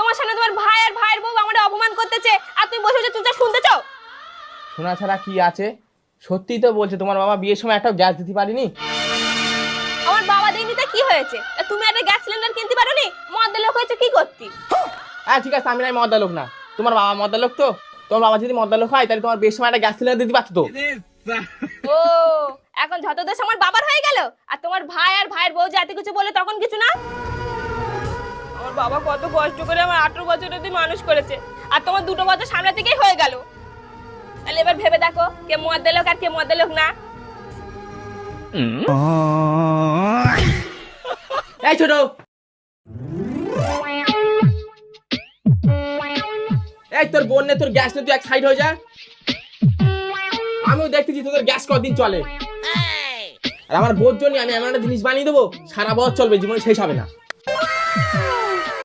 তোমার সামনে তোমার ভাই আর ভাইয়ের বউ আমাদের অপমান করতেছে আর তুমি বসে বসে চুপচাপ শুনতেছো? শোনা ছাড়া কি আছে? সত্যি তো বলছে, তোমার বাবা বিয়ের সময় একটা গ্যাস দিতে পারিনি। আমার বাবা দেয়নি তা কি হয়েছে? তা তুমি একটা গ্যাস সিলিন্ডার কিনতে পারোনি? মদ্দা লোক হয়েছে কি করতি? হ্যাঁ ঠিক আছে, আমি নাই মদ্দা লোক না, তোমার বাবা মদ্দা লোক তো। তোমার বাবা যদি মদ্দা লোক হয় তাহলে তোমার বিয়ের সময় একটা গ্যাস সিলিন্ডার দিতে পারতো তো। ও, এখন যত দোষ আমার বাবার হয়ে গেল, আর তোমার ভাই আর ভাইয়ের বউ যাতে কিছু বলে তখন কিছু না? আমার বাবা কত কষ্ট করে আমার 18 বছর অবধি মানুষ করেছে, আর তোমার 2 বছর সামনে থেকেই হয়ে গেল। তাহলে এবার ভেবে দেখো কে মদ্দা লোক আর কে মদ্দা লোক না। এই ছোট, এই তোর বোন নে তোর গ্যাস নে, তুই এক সাইড হয়ে যা। আমিও দেখতেছি তোদের গ্যাস কতদিন চলে। আর আমার বোর জন্য আমি এমন একটা জিনিস বানিয়ে দেবো সারা বছর চলবে, জীবনে শেষ হবে না।